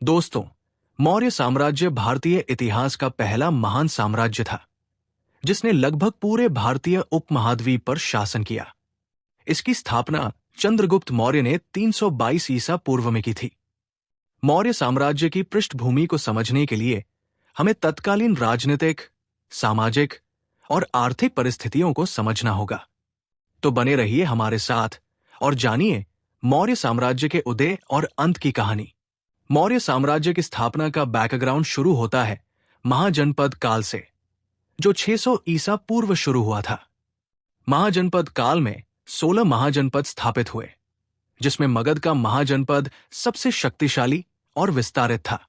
दोस्तों, मौर्य साम्राज्य भारतीय इतिहास का पहला महान साम्राज्य था जिसने लगभग पूरे भारतीय उपमहाद्वीप पर शासन किया। इसकी स्थापना चंद्रगुप्त मौर्य ने 322 ईसा पूर्व में की थी। मौर्य साम्राज्य की पृष्ठभूमि को समझने के लिए हमें तत्कालीन राजनीतिक, सामाजिक और आर्थिक परिस्थितियों को समझना होगा। तो बने रहिए हमारे साथ और जानिए मौर्य साम्राज्य के उदय और अंत की कहानी। मौर्य साम्राज्य की स्थापना का बैकग्राउंड शुरू होता है महाजनपद काल से, जो 600 ईसा पूर्व शुरू हुआ था। महाजनपद काल में 16 महाजनपद स्थापित हुए, जिसमें मगध का महाजनपद सबसे शक्तिशाली और विस्तारित था।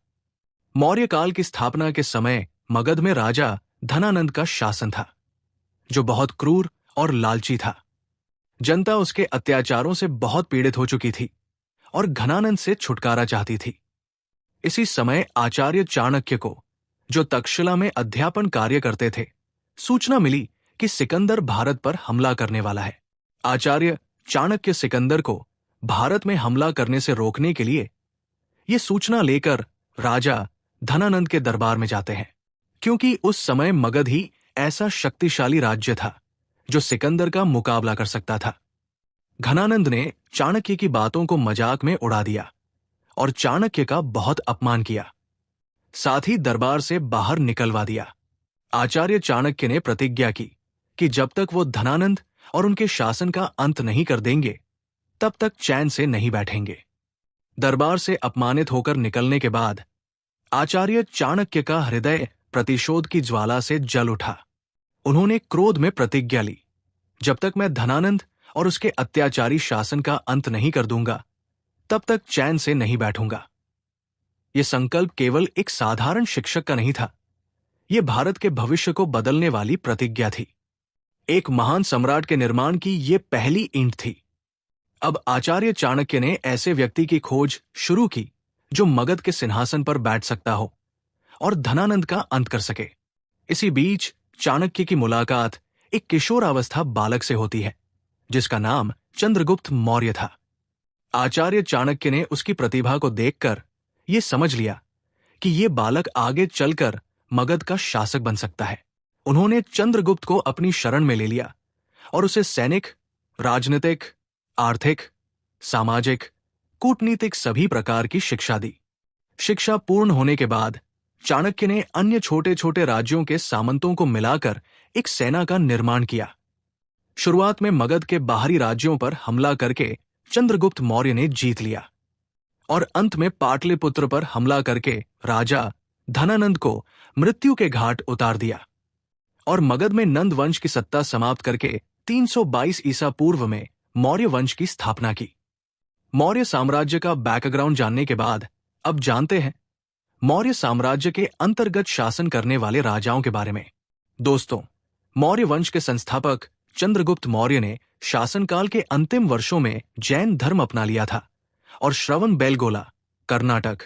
मौर्य काल की स्थापना के समय मगध में राजा धनानंद का शासन था, जो बहुत क्रूर और लालची था। जनता उसके अत्याचारों से बहुत पीड़ित हो चुकी थी और घनानंद से छुटकारा चाहती थी। इसी समय आचार्य चाणक्य को, जो तक्षशिला में अध्यापन कार्य करते थे, सूचना मिली कि सिकंदर भारत पर हमला करने वाला है। आचार्य चाणक्य सिकंदर को भारत में हमला करने से रोकने के लिए ये सूचना लेकर राजा धनानंद के दरबार में जाते हैं, क्योंकि उस समय मगध ही ऐसा शक्तिशाली राज्य था जो सिकंदर का मुकाबला कर सकता था। घनानंद ने चाणक्य की बातों को मजाक में उड़ा दिया और चाणक्य का बहुत अपमान किया, साथ ही दरबार से बाहर निकलवा दिया। आचार्य चाणक्य ने प्रतिज्ञा की कि जब तक वो धनानंद और उनके शासन का अंत नहीं कर देंगे, तब तक चैन से नहीं बैठेंगे। दरबार से अपमानित होकर निकलने के बाद आचार्य चाणक्य का हृदय प्रतिशोध की ज्वाला से जल उठा। उन्होंने क्रोध में प्रतिज्ञा ली, जब तक मैं धनानंद और उसके अत्याचारी शासन का अंत नहीं कर दूंगा, तब तक चैन से नहीं बैठूंगा। यह संकल्प केवल एक साधारण शिक्षक का नहीं था, यह भारत के भविष्य को बदलने वाली प्रतिज्ञा थी। एक महान सम्राट के निर्माण की यह पहली ईंट थी। अब आचार्य चाणक्य ने ऐसे व्यक्ति की खोज शुरू की जो मगध के सिंहासन पर बैठ सकता हो और धनानंद का अंत कर सके। इसी बीच चाणक्य की मुलाकात एक किशोरावस्था बालक से होती है, जिसका नाम चंद्रगुप्त मौर्य था। आचार्य चाणक्य ने उसकी प्रतिभा को देखकर यह समझ लिया कि यह बालक आगे चलकर मगध का शासक बन सकता है। उन्होंने चंद्रगुप्त को अपनी शरण में ले लिया और उसे सैनिक, राजनीतिक, आर्थिक, सामाजिक, कूटनीतिक सभी प्रकार की शिक्षा दी। शिक्षा पूर्ण होने के बाद चाणक्य ने अन्य छोटे छोटे राज्यों के सामंतों को मिलाकर एक सेना का निर्माण किया। शुरुआत में मगध के बाहरी राज्यों पर हमला करके चंद्रगुप्त मौर्य ने जीत लिया और अंत में पाटलिपुत्र पर हमला करके राजा धनानंद को मृत्यु के घाट उतार दिया और मगध में नंद वंश की सत्ता समाप्त करके 322 ईसा पूर्व में मौर्य वंश की स्थापना की। मौर्य साम्राज्य का बैकग्राउंड जानने के बाद अब जानते हैं मौर्य साम्राज्य के अंतर्गत शासन करने वाले राजाओं के बारे में। दोस्तों, मौर्य वंश के संस्थापक चंद्रगुप्त मौर्य ने शासनकाल के अंतिम वर्षों में जैन धर्म अपना लिया था और श्रवण बेलगोला, कर्नाटक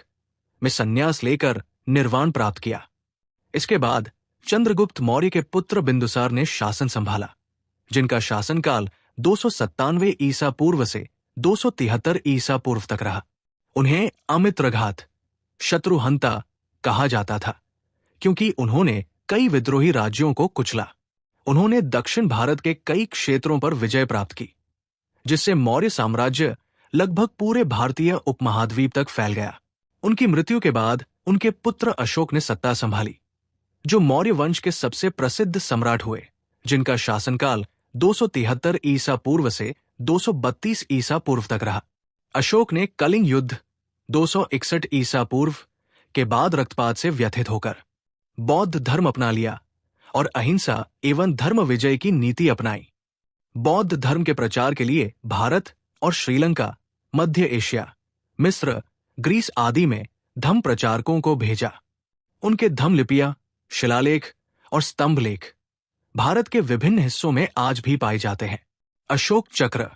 में संन्यास लेकर निर्वाण प्राप्त किया। इसके बाद चंद्रगुप्त मौर्य के पुत्र बिंदुसार ने शासन संभाला, जिनका शासनकाल 297 ईसा पूर्व से 273 ईसा पूर्व तक रहा। उन्हें अमित्रघात, शत्रुहंता कहा जाता था, क्योंकि उन्होंने कई विद्रोही राज्यों को कुचला। उन्होंने दक्षिण भारत के कई क्षेत्रों पर विजय प्राप्त की, जिससे मौर्य साम्राज्य लगभग पूरे भारतीय उपमहाद्वीप तक फैल गया। उनकी मृत्यु के बाद उनके पुत्र अशोक ने सत्ता संभाली, जो मौर्य वंश के सबसे प्रसिद्ध सम्राट हुए, जिनका शासनकाल 273 ईसा पूर्व से 232 ईसा पूर्व तक रहा। अशोक ने कलिंग युद्ध 261 ईसा पूर्व के बाद रक्तपात से व्यथित होकर बौद्ध धर्म अपना लिया और अहिंसा एवं धर्म विजय की नीति अपनाई। बौद्ध धर्म के प्रचार के लिए भारत और श्रीलंका, मध्य एशिया, मिस्र, ग्रीस आदि में धम्म प्रचारकों को भेजा। उनके धम्म लिपियां, शिलालेख और स्तंभलेख भारत के विभिन्न हिस्सों में आज भी पाए जाते हैं। अशोक चक्र,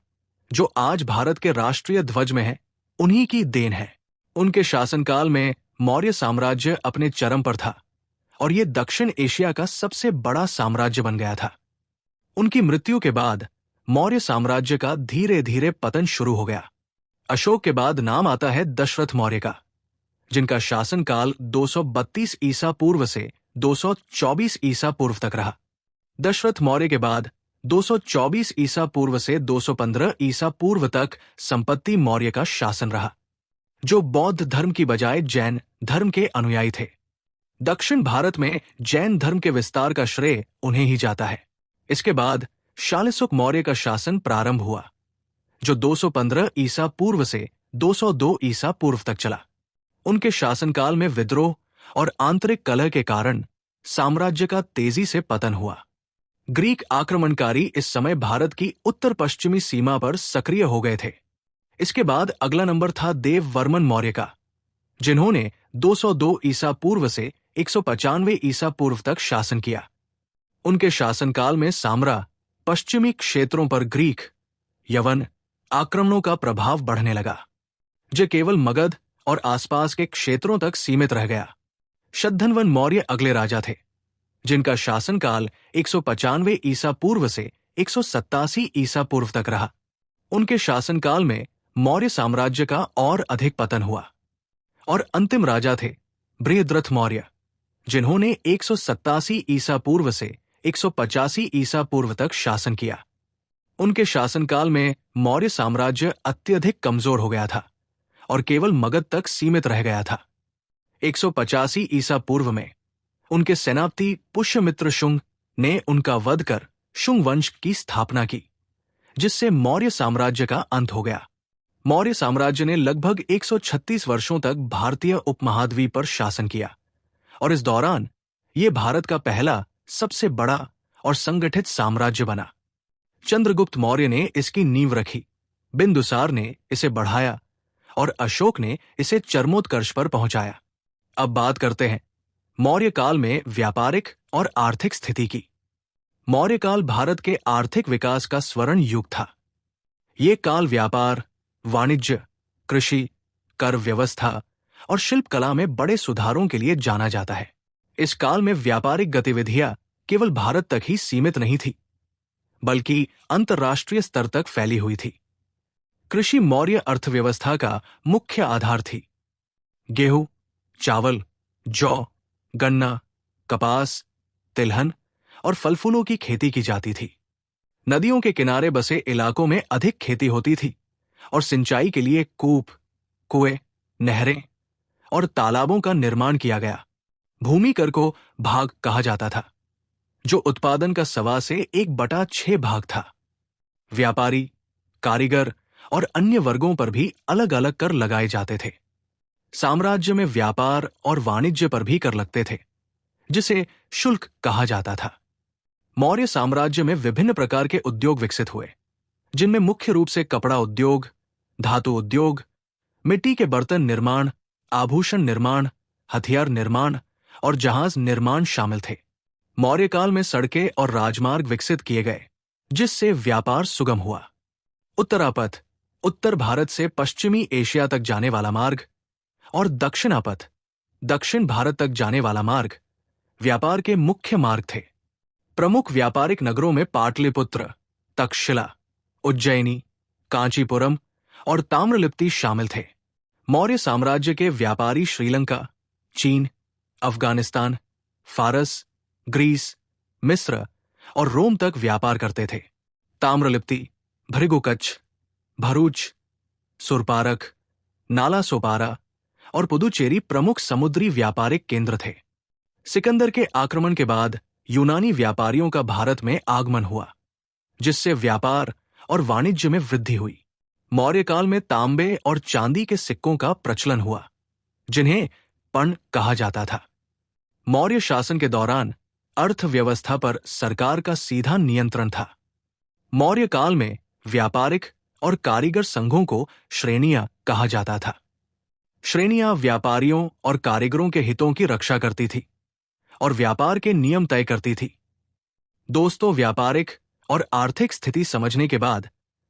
जो आज भारत के राष्ट्रीय ध्वज में है, उन्हीं की देन है। उनके शासनकाल में मौर्य साम्राज्य अपने चरम पर था और यह दक्षिण एशिया का सबसे बड़ा साम्राज्य बन गया था। उनकी मृत्यु के बाद मौर्य साम्राज्य का धीरे धीरे पतन शुरू हो गया। अशोक के बाद नाम आता है दशरथ मौर्य का, जिनका शासनकाल 232 ईसा पूर्व से 224 ईसा पूर्व तक रहा। दशरथ मौर्य के बाद 224 ईसा पूर्व से 215 ईसा पूर्व तक संपत्ति मौर्य का शासन रहा, जो बौद्ध धर्म की बजाय जैन धर्म के अनुयायी थे। दक्षिण भारत में जैन धर्म के विस्तार का श्रेय उन्हें ही जाता है। इसके बाद शालिसुक मौर्य का शासन प्रारंभ हुआ, जो 215 ईसा पूर्व से 202 ईसा पूर्व तक चला। उनके शासनकाल में विद्रोह और आंतरिक कलह के कारण साम्राज्य का तेजी से पतन हुआ। ग्रीक आक्रमणकारी इस समय भारत की उत्तर पश्चिमी सीमा पर सक्रिय हो गए थे। इसके बाद अगला नंबर था देववर्मन मौर्य का, जिन्होंने 202 ईसा पूर्व से 195 ईसा पूर्व तक शासन किया। उनके शासनकाल में साम्रा पश्चिमी क्षेत्रों पर ग्रीक, यवन आक्रमणों का प्रभाव बढ़ने लगा, जो केवल मगध और आसपास के क्षेत्रों तक सीमित रह गया। शद्धनवन मौर्य अगले राजा थे, जिनका शासनकाल 195 ईसा पूर्व से 187 ईसा पूर्व तक रहा। उनके शासनकाल में मौर्य साम्राज्य का और अधिक पतन हुआ। और अंतिम राजा थे बृहद्रथ मौर्य, जिन्होंने 187 ईसा पूर्व से 185 ईसा पूर्व तक शासन किया। उनके शासनकाल में मौर्य साम्राज्य अत्यधिक कमजोर हो गया था और केवल मगध तक सीमित रह गया था। 185 ईसा पूर्व में उनके सेनापति पुष्यमित्र शुंग ने उनका वध कर शुंग वंश की स्थापना की, जिससे मौर्य साम्राज्य का अंत हो गया। मौर्य साम्राज्य ने लगभग 136 वर्षों तक भारतीय उपमहाद्वीप पर शासन किया और इस दौरान यह भारत का पहला सबसे बड़ा और संगठित साम्राज्य बना। चंद्रगुप्त मौर्य ने इसकी नींव रखी, बिंदुसार ने इसे बढ़ाया और अशोक ने इसे चरमोत्कर्ष पर पहुंचाया। अब बात करते हैं मौर्य काल में व्यापारिक और आर्थिक स्थिति की। मौर्य काल भारत के आर्थिक विकास का स्वर्ण युग था। ये काल व्यापार, वाणिज्य, कृषि, कर व्यवस्था और शिल्प कला में बड़े सुधारों के लिए जाना जाता है। इस काल में व्यापारिक गतिविधियां केवल भारत तक ही सीमित नहीं थी, बल्कि अंतर्राष्ट्रीय स्तर तक फैली हुई थी। कृषि मौर्य अर्थव्यवस्था का मुख्य आधार थी। गेहूं, चावल, जौ, गन्ना, कपास, तिलहन और फल फूलों की खेती की जाती थी। नदियों के किनारे बसे इलाकों में अधिक खेती होती थी और सिंचाई के लिए कूप, कुएं, नहरें और तालाबों का निर्माण किया गया। भूमि कर को भाग कहा जाता था, जो उत्पादन का 1.25 से 1/6 भाग था। व्यापारी, कारीगर और अन्य वर्गों पर भी अलग अलग कर लगाए जाते थे। साम्राज्य में व्यापार और वाणिज्य पर भी कर लगते थे, जिसे शुल्क कहा जाता था। मौर्य साम्राज्य में विभिन्न प्रकार के उद्योग विकसित हुए, जिनमें मुख्य रूप से कपड़ा उद्योग, धातु उद्योग, मिट्टी के बर्तन निर्माण, आभूषण निर्माण, हथियार निर्माण और जहाज निर्माण शामिल थे। मौर्य काल में सड़कें और राजमार्ग विकसित किए गए, जिससे व्यापार सुगम हुआ। उत्तरापथ, उत्तर भारत से पश्चिमी एशिया तक जाने वाला मार्ग, और दक्षिणापथ, दक्षिण भारत तक जाने वाला मार्ग व्यापार के मुख्य मार्ग थे। प्रमुख व्यापारिक नगरों में पाटलिपुत्र, तक्षशिला, उज्जैनी, कांचीपुरम और ताम्रलिप्ति शामिल थे। मौर्य साम्राज्य के व्यापारी श्रीलंका, चीन, अफगानिस्तान, फारस, ग्रीस, मिस्र और रोम तक व्यापार करते थे। ताम्रलिप्ति, भृगुकच्छ, भरूच, सुरपारक, नाला सोपारा और पुदुचेरी प्रमुख समुद्री व्यापारिक केंद्र थे। सिकंदर के आक्रमण के बाद यूनानी व्यापारियों का भारत में आगमन हुआ, जिससे व्यापार और वाणिज्य में वृद्धि हुई। मौर्य काल में तांबे और चांदी के सिक्कों का प्रचलन हुआ, जिन्हें पण कहा जाता था। मौर्य शासन के दौरान अर्थव्यवस्था पर सरकार का सीधा नियंत्रण था। मौर्य काल में व्यापारिक और कारीगर संघों को श्रेणियां कहा जाता था। श्रेणियां व्यापारियों और कारीगरों के हितों की रक्षा करती थी और व्यापार के नियम तय करती थी। दोस्तों, व्यापारिक और आर्थिक स्थिति समझने के बाद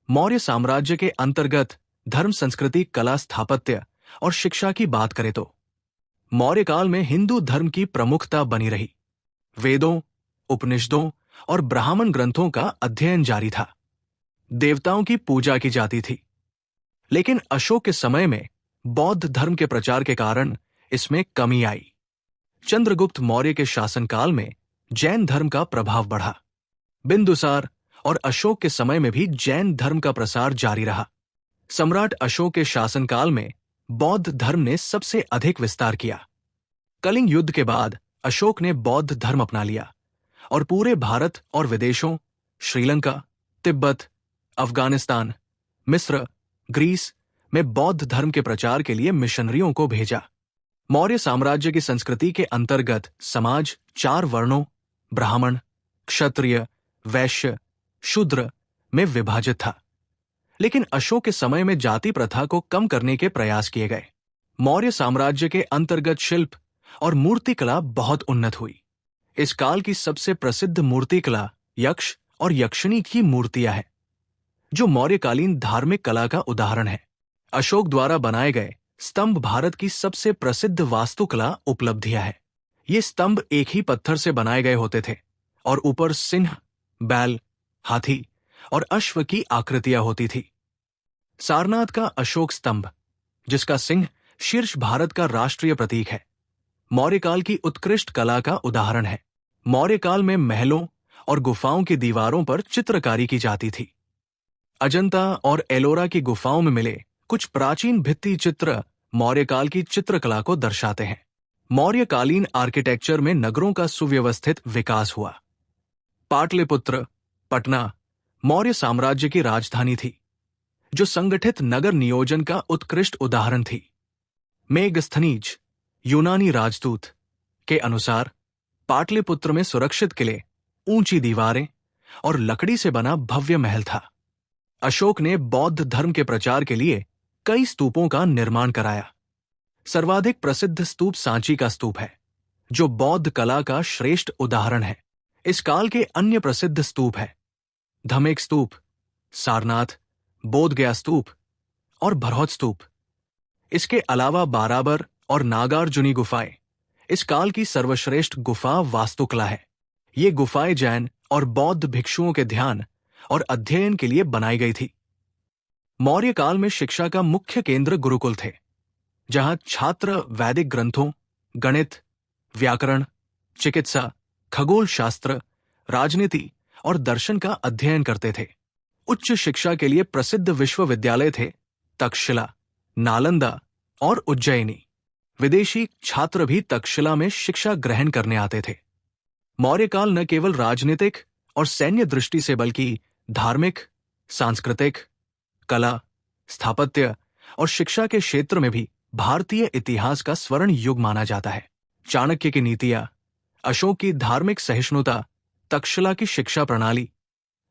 मौर्य साम्राज्य के अंतर्गत धर्म, संस्कृति, कला, स्थापत्य और शिक्षा की बात करें तो मौर्य काल में हिंदू धर्म की प्रमुखता बनी रही। वेदों, उपनिषदों और ब्राह्मण ग्रंथों का अध्ययन जारी था। देवताओं की पूजा की जाती थी। लेकिन अशोक के समय में बौद्ध धर्म के प्रचार के कारण इसमें कमी आई। चंद्रगुप्त मौर्य के शासनकाल में जैन धर्म का प्रभाव बढ़ा। बिंदुसार और अशोक के समय में भी जैन धर्म का प्रसार जारी रहा। सम्राट अशोक के शासनकाल में बौद्ध धर्म ने सबसे अधिक विस्तार किया। कलिंग युद्ध के बाद अशोक ने बौद्ध धर्म अपना लिया और पूरे भारत और विदेशों, श्रीलंका, तिब्बत, अफगानिस्तान, मिस्र, ग्रीस में बौद्ध धर्म के प्रचार के लिए मिशनरियों को भेजा। मौर्य साम्राज्य की संस्कृति के अंतर्गत समाज 4 वर्णों ब्राह्मण, क्षत्रिय, वैश्य, शूद्र में विभाजित था। लेकिन अशोक के समय में जाति प्रथा को कम करने के प्रयास किए गए। मौर्य साम्राज्य के अंतर्गत शिल्प और मूर्तिकला बहुत उन्नत हुई। इस काल की सबसे प्रसिद्ध मूर्तिकला यक्ष और यक्षिणी की मूर्तियां हैं, जो मौर्यकालीन धार्मिक कला का उदाहरण है। अशोक द्वारा बनाए गए स्तंभ भारत की सबसे प्रसिद्ध वास्तुकला उपलब्धियां है। ये स्तंभ एक ही पत्थर से बनाए गए होते थे और ऊपर सिंह, बैल, हाथी और अश्व की आकृतियां होती थी। सारनाथ का अशोक स्तंभ, जिसका सिंह शीर्ष भारत का राष्ट्रीय प्रतीक है, मौर्यकाल की उत्कृष्ट कला का उदाहरण है। मौर्यकाल में महलों और गुफाओं की दीवारों पर चित्रकारी की जाती थी। अजंता और एलोरा की गुफाओं में मिले कुछ प्राचीन भित्ति चित्र मौर्यकाल की चित्रकला को दर्शाते हैं। मौर्यकालीन आर्किटेक्चर में नगरों का सुव्यवस्थित विकास हुआ। पाटलिपुत्र, पटना, मौर्य साम्राज्य की राजधानी थी, जो संगठित नगर नियोजन का उत्कृष्ट उदाहरण थी। मेगस्थनीज, यूनानी राजदूत के अनुसार पाटलिपुत्र में सुरक्षित किले, ऊंची दीवारें और लकड़ी से बना भव्य महल था। अशोक ने बौद्ध धर्म के प्रचार के लिए कई स्तूपों का निर्माण कराया। सर्वाधिक प्रसिद्ध स्तूप सांची का स्तूप है, जो बौद्ध कला का श्रेष्ठ उदाहरण है। इस काल के अन्य प्रसिद्ध स्तूप हैं धमेक स्तूप, सारनाथ, बोधगया स्तूप और भरौत स्तूप। इसके अलावा बाराबर और नागार्जुनी गुफाएं इस काल की सर्वश्रेष्ठ गुफा वास्तुकला है। ये गुफाएं जैन और बौद्ध भिक्षुओं के ध्यान और अध्ययन के लिए बनाई गई थी। मौर्य काल में शिक्षा का मुख्य केंद्र गुरुकुल थे, जहां छात्र वैदिक ग्रंथों, गणित, व्याकरण, चिकित्सा, खगोल शास्त्र, राजनीति और दर्शन का अध्ययन करते थे। उच्च शिक्षा के लिए प्रसिद्ध विश्वविद्यालय थे तक्षशिला, नालंदा और उज्जैनी। विदेशी छात्र भी तक्षशिला में शिक्षा ग्रहण करने आते थे। मौर्यकाल न केवल राजनीतिक और सैन्य दृष्टि से बल्कि धार्मिक, सांस्कृतिक, कला, स्थापत्य और शिक्षा के क्षेत्र में भी भारतीय इतिहास का स्वर्ण युग माना जाता है। चाणक्य की नीतियां, अशोक की धार्मिक सहिष्णुता, तक्षशिला की शिक्षा प्रणाली,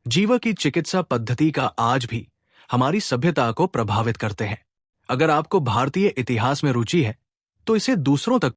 जीवा की चिकित्सा पद्धति का आज भी हमारी सभ्यता को प्रभावित करते हैं। अगर आपको भारतीय इतिहास में रुचि है, तो इसे दूसरों तक